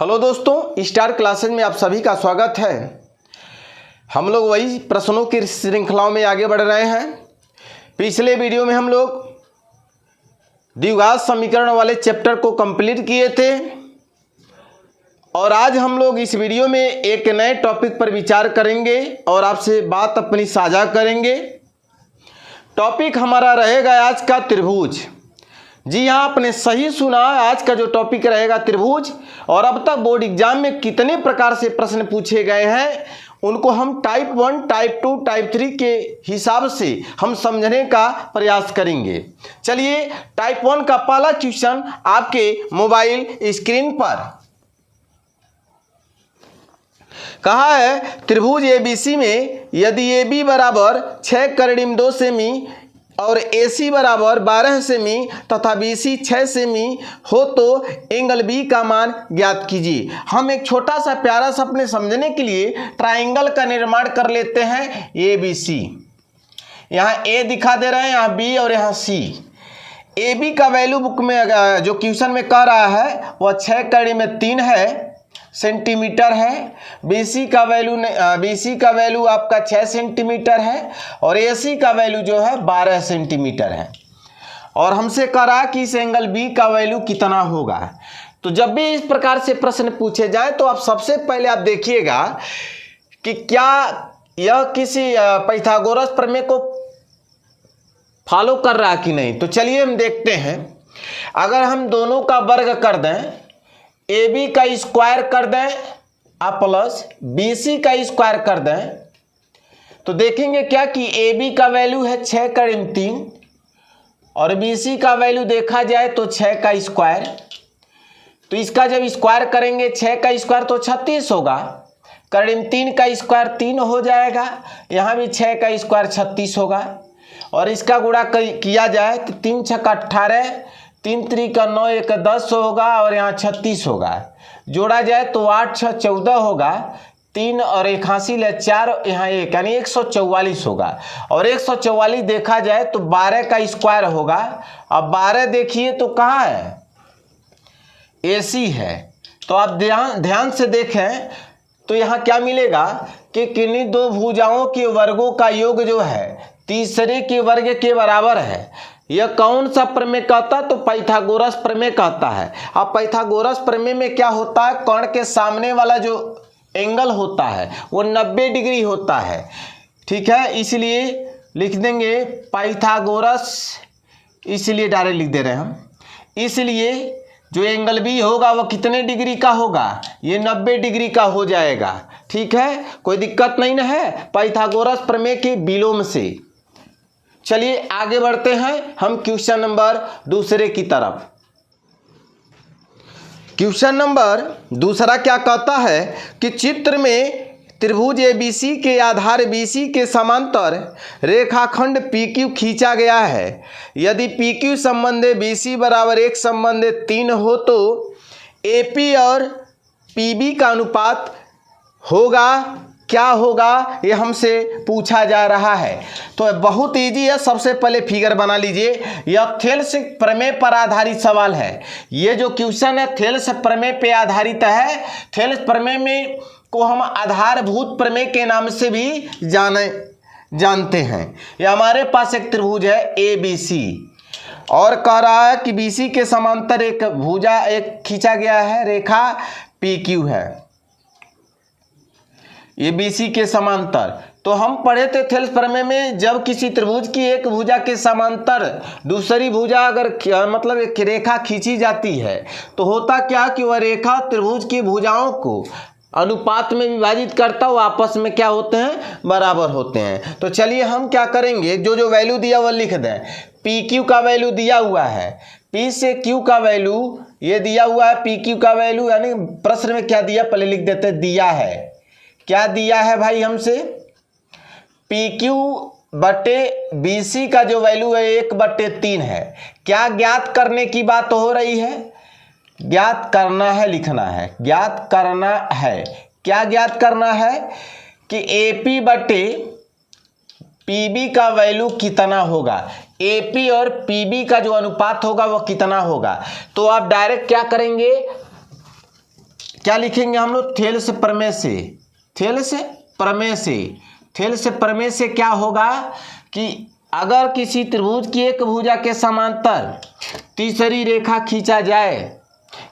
Hello दोस्तों, star classes में आप सभी का स्वागत है। हम लोग वही प्रश्नों की श्रृंखलाओं में आगे बढ़ रहे हैं। पिछले वीडियो में हम लोग द्विघात समीकरण वाले चैप्टर को कंप्लीट किए थे और आज हम लोग इस वीडियो में एक नए टॉपिक पर विचार करेंगे और आपसे बात अपनी साझा करेंगे। टॉपिक हमारा रहेगा आज का त्रिभुज। जी हाँ, आपने सही सुना, आज का जो टॉपिक रहेगा त्रिभुज। और अब तक बोर्ड एग्जाम में कितने प्रकार से प्रश्न पूछे गए हैं उनको हम टाइप 1, टाइप 2, टाइप 3 के हिसाब से हम समझने का प्रयास करेंगे। चलिए, टाइप 1 का पहला क्वेश्चन आपके मोबाइल स्क्रीन पर कहा है, त्रिभुज एबीसी में यदि AB बराबर 6 करीब 2 सेमी और AC बराबर 12 सेमी तथा BC 6 सेमी हो तो एंगल B का मान ज्ञात कीजिए। हम एक छोटा सा प्यारा सा अपने समझने के लिए ट्राइंगल का निर्माण कर लेते हैं ABC। यहाँ A दिखा दे रहे हैं, यहाँ B और यहाँ C। AB का वैल्यू बुक में जो क्वेश्चन में कह रहा है वह 6 करीब 3 है सेंटीमीटर है। BC का वैल्यू आपका 6 सेंटीमीटर है और AC का वैल्यू जो है 12 सेंटीमीटर है। और हमसे कह रहा कि इस एंगल B का वैल्यू कितना होगा। तो जब भी इस प्रकार से प्रश्न पूछे जाए तो आप सबसे पहले आप देखिएगा कि क्या यह किसी पाइथागोरस प्रमेय को फॉलो कर रहा कि नहीं। तो चलिए हम देखते हैं। अगर हम दोनों का वर्ग कर दें, AB का स्क्वायर कर दें आप प्लस BC का स्क्वायर कर दें तो देखेंगे क्या कि AB का वैल्यू है 6 करीब 3 और BC का वैल्यू देखा जाए तो 6 का स्क्वायर। तो इसका जब स्क्वायर करेंगे 6 का स्क्वायर तो 36 होगा, करीब 3 का स्क्वायर 3 हो जाएगा, यहाँ भी 6 का स्क्वायर 36 होगा। और इसका गुणा किया जाए तो 3 6 का 18, 3 3 का 9 1 10 होगा और यहाँ 36 होगा। जोड़ा जाए तो 8 6 14 होगा, 3 और 1 हासिल है 4, यहाँ 1 यानी 144 होगा। और 144 देखा जाए तो 12 का स्क्वायर होगा। अब 12 देखिए तो कहाँ है, AC है। तो आप ध्यान से देखें तो यहाँ क्या मिलेगा कि किन्हीं दो भुजाओं के वर्गों का योग जो है तीसरे के वर्ग के बराबर है। यह कौन सा प्रमेय कहता है, तो पाइथागोरस प्रमेय कहता है। अब पाइथागोरस प्रमेय में क्या होता है, कर्ण के सामने वाला जो एंगल होता है वो 90 डिग्री होता है। ठीक है, इसलिए लिख देंगे पाइथागोरस, इसलिए डायरेक्ट लिख दे रहे हैं हम। इसलिए जो एंगल B होगा वो कितने डिग्री का होगा, ये 90 डिग्री का हो जाएगा। ठीक है, कोई दिक्कत नहीं ना है पाइथागोरस प्रमेय के विलोम से। चलिए आगे बढ़ते हैं हम क्वेश्चन नंबर दूसरे की तरफ। क्वेश्चन नंबर दूसरा क्या कहता है कि चित्र में त्रिभुज ABC के आधार BC के समांतर रेखाखंड PQ खींचा गया है। यदि PQ संबंधे BC बराबर 1 संबंधे 3 हो तो AP और PB का अनुपात होगा क्या होगा, ये हमसे पूछा जा रहा है। तो बहुत इजी है, सबसे पहले फिगर बना लीजिए। यह थेल्स प्रमेय पर आधारित सवाल है। ये जो क्वेश्चन है थेल्स प्रमेय पे आधारित है। थेल्स प्रमेय में को हम आधारभूत प्रमेय के नाम से भी जानते हैं। यह हमारे पास एक त्रिभुज है ABC और कह रहा है कि BC के समांतर एक भुजा खींचा गया है, रेखा PQ है, ये BC के समांतर। तो हम पढ़े थे थेल्स प्रमेय में, जब किसी त्रिभुज की एक भुजा के समांतर दूसरी भुजा अगर मतलब एक रेखा खींची जाती है तो होता क्या कि वह रेखा त्रिभुज की भुजाओं को अनुपात में विभाजित करता हुआ आपस में क्या होते हैं, बराबर होते हैं। तो चलिए हम क्या करेंगे, जो वैल्यू दिया वह लिख दें। PQ का वैल्यू दिया हुआ है, P से Q का वैल्यू ये दिया हुआ है, PQ का वैल्यू यानी प्रश्न में क्या दिया पहले लिख देते, दिया है। क्या दिया है भाई हमसे, PQ बटे BC का जो वैल्यू है 1/3 है। क्या ज्ञात करने की बात हो रही है, ज्ञात करना है, लिखना है, ज्ञात करना है। क्या ज्ञात करना है कि AP बटे PB का वैल्यू कितना होगा, AP और PB का जो अनुपात होगा वह कितना होगा। तो आप डायरेक्ट क्या करेंगे, क्या लिखेंगे हम लोग, थेल्स प्रमेय से, थेल्स प्रमेय से, थेल्स प्रमेय से क्या होगा कि अगर किसी त्रिभुज की एक भुजा के समांतर तीसरी रेखा खींचा जाए,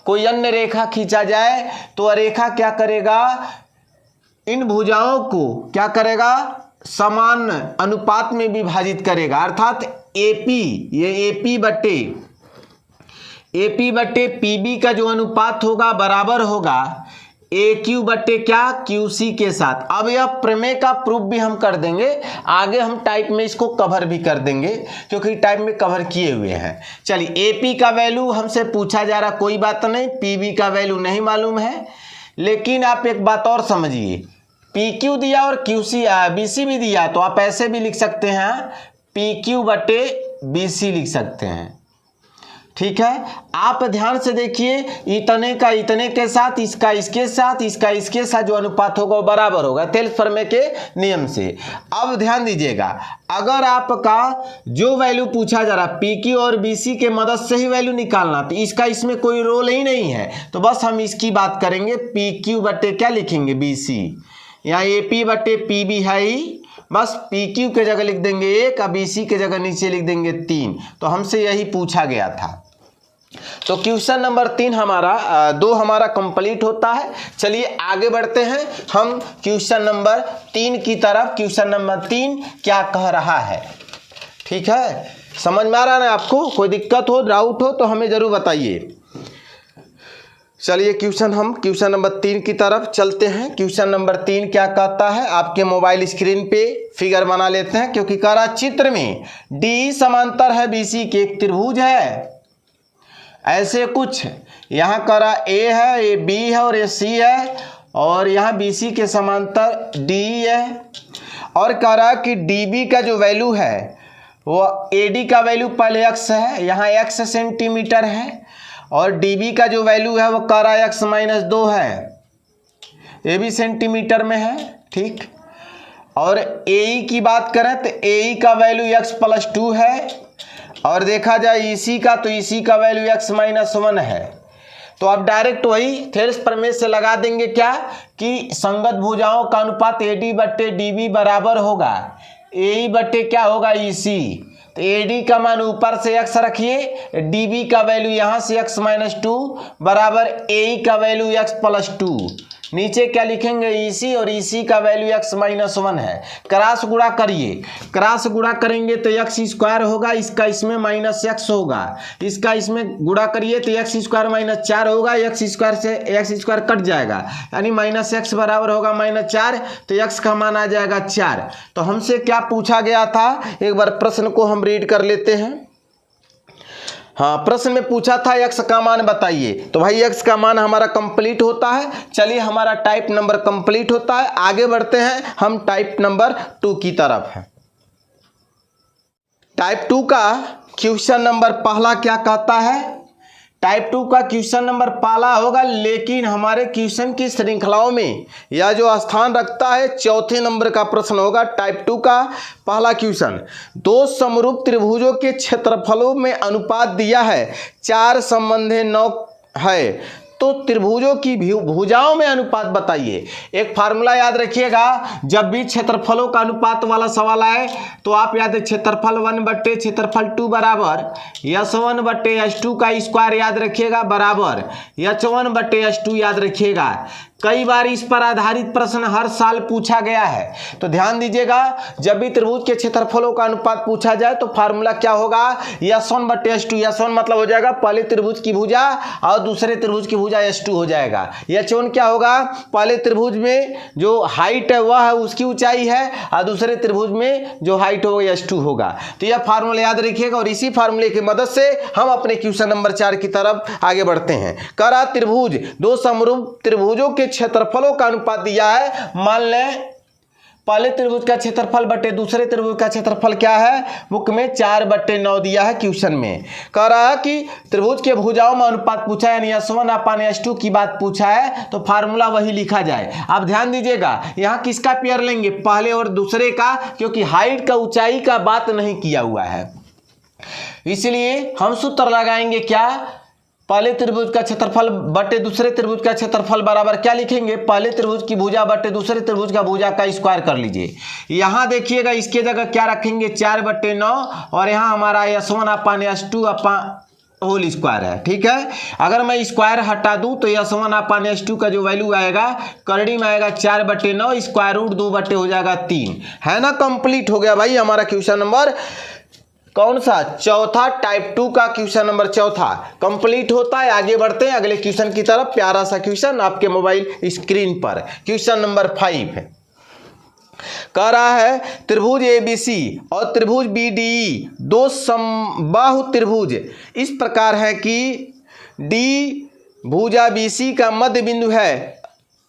कोई अन्य रेखा खींचा जाए, तो रेखा क्या करेगा, इन भुजाओं को क्या करेगा, समान अनुपात में विभाजित करेगा। अर्थात एपी, ये एपी बट्टे पीबी का जो अनुपात होगा बराबर होगा ए क्यू बट्टे क्या, क्यूसी के साथ। अब यह प्रमेय का प्रूफ भी हम कर देंगे, आगे हम टाइप में इसको कवर भी कर देंगे क्योंकि टाइप में कवर किए हुए हैं। चलिए एपी का वैल्यू हमसे पूछा जा रहा, कोई बात नहीं, पीबी का वैल्यू नहीं मालूम है, लेकिन आप एक बात और समझिए, पी क्यू दिया और क्यूसी बीसी भी दिया, तो आप ऐसे भी लिख सकते हैं, पी क्यू बटे बीसी लिख सकते हैं। ठीक है, आप ध्यान से देखिए, इतने का इतने के साथ, इसका इसके साथ, इसका इसके साथ जो अनुपात होगा वो बराबर होगा थेल्स प्रमेय के नियम से। अब ध्यान दीजिएगा, अगर आपका जो वैल्यू पूछा जा रहा पी क्यू और बीसी के मदद से ही वैल्यू निकालना, तो इसका इसमें कोई रोल ही नहीं है, तो बस हम इसकी बात करेंगे, पी क्यू बटे क्या लिखेंगे, बीसी, यहाँ ए पी बटे पी बी है ही, बस पी क्यू के जगह लिख देंगे 1 और बीसी के जगह नीचे लिख देंगे 3। तो हमसे यही पूछा गया था। तो क्वेश्चन नंबर 3 हमारा 2 हमारा कंप्लीट होता है। चलिए आगे बढ़ते हैं हम क्वेश्चन नंबर 3 की तरफ। क्वेश्चन नंबर 3 क्या कह रहा है, ठीक है, समझ में आ रहा है आपको, कोई दिक्कत हो, डाउट हो तो हमें जरूर बताइए। चलिए क्वेश्चन नंबर 3 की तरफ चलते हैं। क्वेश्चन नंबर 3 क्या कहता है, आपके मोबाइल स्क्रीन पे फिगर बना लेते हैं, क्योंकि कह रहा चित्र में डी समांतर है बीसी के, एक त्रिभुज है, ऐसे कुछ यहाँ कह रहा ए है, ए बी है और ए सी है, और यहाँ बीसी के समांतर डी है, और कह रहा कि डी बी का जो वैल्यू है वो ए डी का वैल्यू पहले एक्स है, यहाँ एक्स सेंटीमीटर है, और डीबी का जो वैल्यू है वो कह रहा है x-2 है, ये भी सेंटीमीटर में है, ठीक। और ए की बात करें तो ए का वैल्यू x+2 है, और देखा जाए इसी का तो इसी का वैल्यू x-1 है। तो आप डायरेक्ट वही थेल्स प्रमेय से लगा देंगे क्या कि संगत भुजाओं का अनुपात AD बट्टे DB बराबर होगा AE बट्टे क्या होगा EC। तो AD का मान ऊपर से x रखिए, DB का वैल्यू यहाँ से x-2 बराबर AE का वैल्यू x+2, नीचे क्या लिखेंगे EC, और EC का वैल्यू x-1 है। क्रॉस गुणा करिए, क्रॉस गुणा करेंगे तो x² होगा, इसका इसमें -x होगा, इसका इसमें गुणा करिए तो x² -4 होगा, x² से x² कट जाएगा, यानी -x बराबर होगा -4, तो x का मान आ जाएगा 4। तो हमसे क्या पूछा गया था, एक बार प्रश्न को हम रीड कर लेते हैं। हाँ, प्रश्न में पूछा था x का मान बताइए, तो भाई x का मान हमारा कंप्लीट होता है। चलिए हमारा टाइप नंबर कंप्लीट होता है, आगे बढ़ते हैं हम टाइप नंबर 2 की तरफ है। टाइप 2 का क्वेश्चन नंबर पहला क्या कहता है, टाइप 2 का क्वेश्चन नंबर पहला होगा, लेकिन हमारे क्वेश्चन की श्रृंखलाओं में यह जो स्थान रखता है चौथे नंबर का प्रश्न होगा। टाइप 2 का पहला क्वेश्चन, 2 समरूप त्रिभुजों के क्षेत्रफलों में अनुपात दिया है 4 संबंधे 9 है, तो त्रिभुजों की भुजाओं में अनुपात बताइए। एक फार्मूला याद रखिएगा, जब भी क्षेत्रफलों का अनुपात वाला सवाल आए तो आप याद है क्षेत्रफल 1 बट्टे क्षेत्रफल 2 बराबर h1 बट्टे h2 का स्क्वायर याद रखिएगा बराबर h1 बट्टे h2 याद रखिएगा। कई बार इस पर आधारित प्रश्न हर साल पूछा गया है, तो ध्यान दीजिएगा, जब भी त्रिभुज के क्षेत्रफलों का अनुपात पूछा जाए तो फार्मूला क्या होगा, h1 बट्टे h2। h1 मतलब हो जाएगा पहले त्रिभुज की भुजा और दूसरे त्रिभुज की भुजा h2 हो जाएगा। h1 क्या होगा, पहले त्रिभुज में जो हाइट है वह है उसकी ऊंचाई है, और दूसरे त्रिभुज में जो हाइट होगा h2 होगा। तो यह फार्मूला याद रखिएगा, और इसी फार्मूले की मदद से हम अपने क्वेश्चन नंबर 4 की तरफ आगे बढ़ते हैं। कह रहा त्रिभुज 2 समरूप त्रिभुजों के क्षेत्रफलों का अनुपात दिया है। मान लें पहले त्रिभुज का क्षेत्रफल बटे दूसरे त्रिभुज का क्षेत्रफल क्या है, बुक में 4/9 दिया है क्वेश्चन में। कह रहा है कि त्रिभुज के भुजाओं में अनुपात पूछा है, यानी h1/h2 की बात पूछा है, तो फार्मूला वही लिखा जाए। अब ध्यान दीजिएगा, यहाँ किसका पेयर लेंगे, पहले और दूसरे का, क्योंकि हाइट का ऊंचाई का बात नहीं किया हुआ है, इसलिए हम सूत्र लगाएंगे क्या, पहले त्रिभुज का क्षेत्रफल बटे दूसरे त्रिभुज का क्षेत्रफल बराबर क्या लिखेंगे, पहले त्रिभुज की भुजा बटे दूसरे त्रिभुज का भुजा का स्क्वायर कर लीजिए। यहाँ देखिएगा इसके जगह क्या रखेंगे 4/9 और यहाँ हमारा S1 अपान S2 होल स्क्वायर है। ठीक है, अगर मैं स्क्वायर हटा दूं तो S1 अपान S2 का जो वैल्यू आएगा करड़ी में आएगा 4/9, स्क्वायर रूट 2 बटे हो जाएगा 3, है ना। कंप्लीट हो गया भाई हमारा क्वेश्चन नंबर कौन सा, चौथा, टाइप 2 का क्वेश्चन नंबर चौथा कंप्लीट होता है। आगे बढ़ते हैं अगले क्वेश्चन की तरफ। प्यारा सा क्वेश्चन आपके मोबाइल स्क्रीन पर, क्वेश्चन नंबर 5 है। कह रहा है त्रिभुज ABC और त्रिभुज BDE दो समबाहु त्रिभुज इस प्रकार है कि D भुजा BC का मध्य बिंदु है,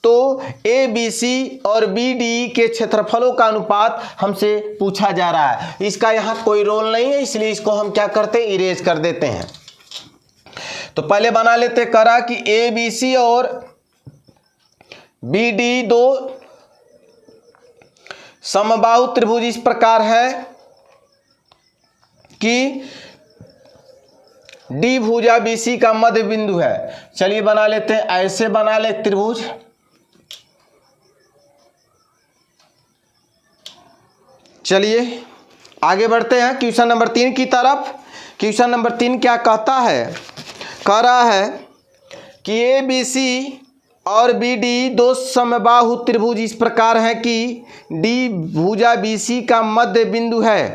तो ABC और BDE के क्षेत्रफलों का अनुपात हमसे पूछा जा रहा है। इसका यहाँ कोई रोल नहीं है, इसलिए इसको हम क्या करते हैं, इरेज कर देते हैं। तो पहले बना लेते, करा कि ABC और BDE दो समबाहु त्रिभुज इस प्रकार है कि D भुजा BC का मध्य बिंदु है। चलिए बना लेते हैं, ऐसे बना ले त्रिभुज। चलिए आगे बढ़ते हैं क्वेश्चन नंबर 3 की तरफ। क्वेश्चन नंबर 3 क्या कहता है, कह रहा है कि ABC और BD दो समबाहु त्रिभुज इस प्रकार है कि D भुजा BC का मध्य बिंदु है।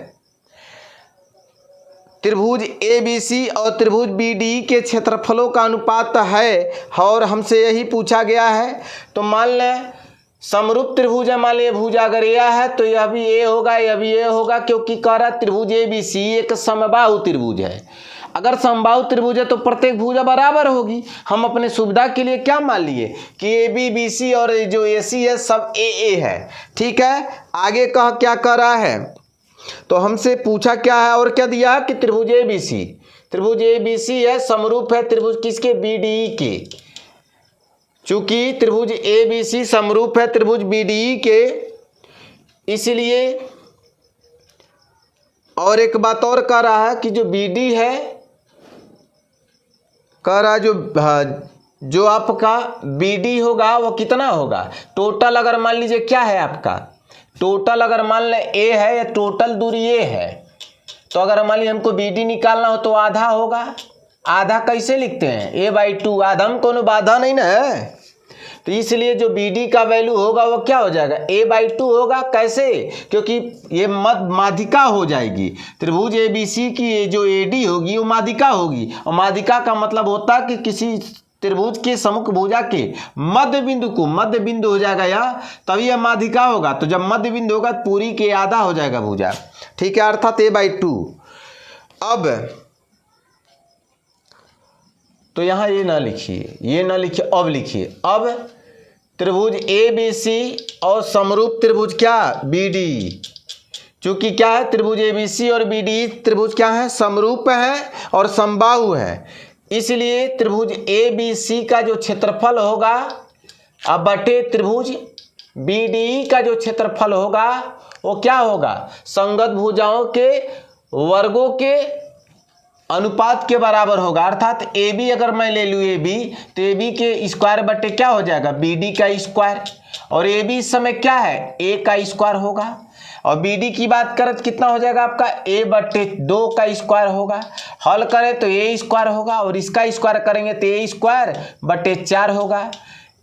त्रिभुज ABC और त्रिभुज BD के क्षेत्रफलों का अनुपात है और हमसे यही पूछा गया है। तो मान लें समरूप त्रिभुज है, मान लीजिए भुजा अगर यह है तो यह भी A होगा, यह भी A होगा, क्योंकि कह रहा त्रिभुज ABC एक समबाहु त्रिभुज है। अगर समबाहु त्रिभुज है तो प्रत्येक भुजा बराबर होगी। हम अपने सुविधा के लिए क्या मान लिए कि AB BC और जो AC है सब AA है। ठीक है, आगे क्या कर रहा है, तो हमसे पूछा क्या है और क्या दिया कि त्रिभुज ABC है, समरूप है त्रिभुज किसके, BDE के। चूंकि त्रिभुज ABC समरूप है त्रिभुज BDE के, इसलिए और एक बात और कह रहा है कि जो BD है, कह रहा जो आपका BD होगा वो कितना होगा, टोटल अगर मान लीजिए क्या है आपका, टोटल अगर मान लें A है या टोटल दूरी A है, तो अगर मान लीजिए हमको BD निकालना हो तो आधा होगा। आधा कैसे लिखते हैं, A/2, आधा में कोनो बाधा नहीं ना है, तो इसलिए जो BD का वैल्यू होगा वो क्या हो जाएगा, A/2 होगा। कैसे, क्योंकि ये माध्यिका हो जाएगी। त्रिभुज ABC की जो AD होगी वो माध्यिका होगी, और माध्यिका का मतलब होता है कि किसी त्रिभुज के सम्मुख भुजा के मध्य बिंदु हो जाएगा यह, तभी यह माध्यिका होगा। तो जब मध्य बिंदु होगा तो पूरी के आधा हो जाएगा भुजा। ठीक है, अर्थात A/2। अब तो यहां ये ना लिखिए, अब लिखिए। अब त्रिभुज ABC और समरूप त्रिभुज क्या, BD, चूंकि क्या है त्रिभुज ABC और BD त्रिभुज क्या है, समरूप है और समबाहु है, इसलिए त्रिभुज ABC का जो क्षेत्रफल होगा अब बटे त्रिभुज BDE का जो क्षेत्रफल होगा वो क्या होगा, संगत भुजाओं के वर्गों के अनुपात के बराबर होगा। अर्थात AB अगर मैं ले लूँ AB, तो AB के स्क्वायर बटे क्या हो जाएगा, BD का स्क्वायर, और AB इस समय क्या है, A का स्क्वायर होगा। और BD की बात करें तो कितना हो जाएगा आपका, A/2 का स्क्वायर होगा। हल करें तो A स्क्वायर होगा, और इसका स्क्वायर करेंगे तो A स्क्वायर बटे 4 होगा।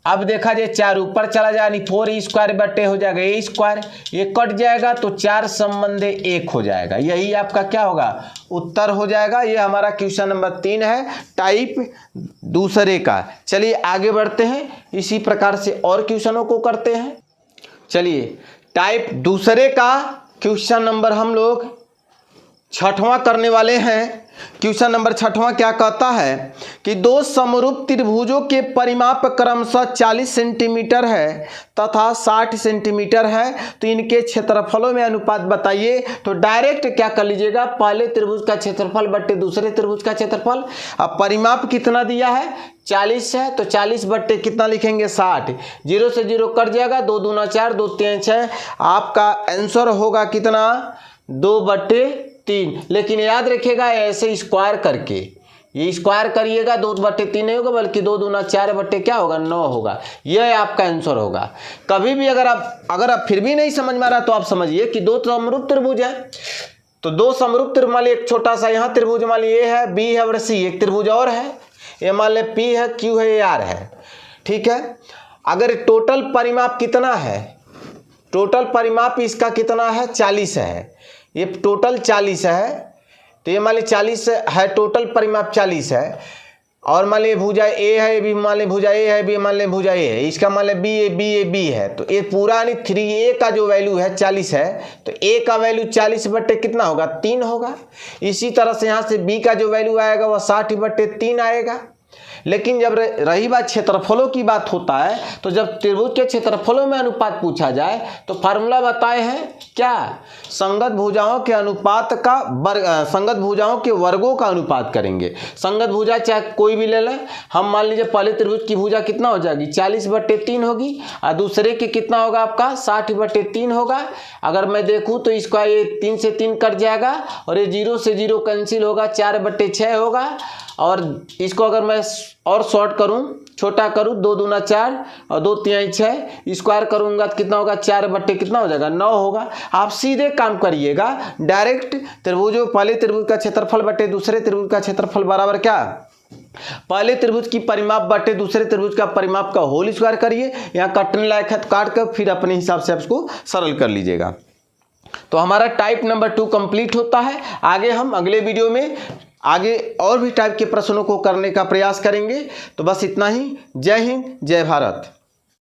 अब देखा जाए 4 ऊपर चला जाए, यानी 4 स्क्वायर बटे हो जाएगा A स्क्वायर, ये कट जाएगा तो 4 संबंधे 1 हो जाएगा। यही आपका क्या होगा, उत्तर हो जाएगा। ये हमारा क्वेश्चन नंबर 3 है टाइप दूसरे का। चलिए आगे बढ़ते हैं, इसी प्रकार से और क्वेश्चनों को करते हैं। चलिए टाइप दूसरे का क्वेश्चन नंबर हम लोग 6वां करने वाले हैं। क्वेश्चन नंबर 6वां क्या कहता है कि दो समरूप त्रिभुजों के परिमाप क्रमशः 40 सेंटीमीटर है तथा 60 सेंटीमीटर है, तो इनके क्षेत्रफलों में अनुपात बताइए। तो डायरेक्ट क्या कर लीजिएगा, पहले त्रिभुज का क्षेत्रफल बट्टे दूसरे त्रिभुज का क्षेत्रफल। अब परिमाप कितना दिया है, 40 है, तो 40 बट्टे कितना लिखेंगे, 60। 0 से 0 कट जाएगा, 2 दूना 4, 2 3 6। आपका आंसर होगा कितना, 2/3। लेकिन याद रखिएगा ऐसे स्क्वायर करके, ये स्क्वायर करिएगा 2/3 नहीं होगा बल्कि 2 दूना 4 बट्टे क्या होगा 9 होगा। यह आपका आंसर होगा। कभी भी अगर आप फिर भी नहीं समझ में आ रहा तो आप समझिए कि 2 समरूप त्रिभुज है, तो 2 समरूप त्रिभुज मान लीजिए एक छोटा सा यहाँ त्रिभुज मान लीजिए ए है, बी है और सी, एक त्रिभुज और है, ये मान लीजिए पी है, क्यू है, आर है। ठीक है, अगर टोटल परिमाप कितना है, टोटल परिमाप इसका कितना है 40 है, ये टोटल 40 है, तो ये मान लीजिए 40 है, टोटल परिमाप 40 है, और मान लीजिए भुजा ए है, बी मान लीजिए भुजा ए है, बी मान लीजिए भुजा ए है, इसका मान लीजिए बी है, तो ये पूरा यानी 3a का जो वैल्यू है 40 है, तो a का वैल्यू 40 बट्टे कितना होगा 3 होगा। इसी तरह से यहाँ से b का जो वैल्यू आएगा वह 60/3 आएगा। लेकिन जब रही बात क्षेत्रफलों की बात होता है, तो जब त्रिभुज के क्षेत्रफलों में अनुपात पूछा जाए तो फार्मूला बताए हैं क्या, संगत भुजाओं के अनुपात का वर्ग, संगत भुजाओं के वर्गों का अनुपात करेंगे। संगत भुजा चाहे कोई भी ले लें, हम मान लीजिए पहले त्रिभुज की भुजा कितना हो जाएगी 40/3 होगी, और दूसरे की कितना होगा आपका 60/3 होगा। अगर मैं देखूं तो इसका ये 3 से 3 कट जाएगा और ये 0 से 0 कैंसिल होगा, 4/6 होगा। और इसको अगर मैं और शॉर्ट करूं, छोटा करूं, 2 दूना 4 और 2 तिहाई 6, स्क्वायर करूंगा तो कितना होगा 4 बट्टे कितना हो जाएगा 9 होगा। आप सीधे काम करिएगा, डायरेक्ट त्रिभुजों पहले त्रिभुज का क्षेत्रफल बटे दूसरे त्रिभुज का क्षेत्रफल बराबर क्या, पहले त्रिभुज की परिमाप बटे दूसरे त्रिभुज का परिमाप का होल स्क्वायर करिए। यहाँ काटने लायक है तो काट कर फिर अपने हिसाब से उसको सरल कर लीजिएगा। तो हमारा टाइप नंबर 2 कंप्लीट होता है। आगे हम अगले वीडियो में आगे और भी टाइप के प्रश्नों को करने का प्रयास करेंगे। तो बस इतना ही। जय हिंद, जय भारत।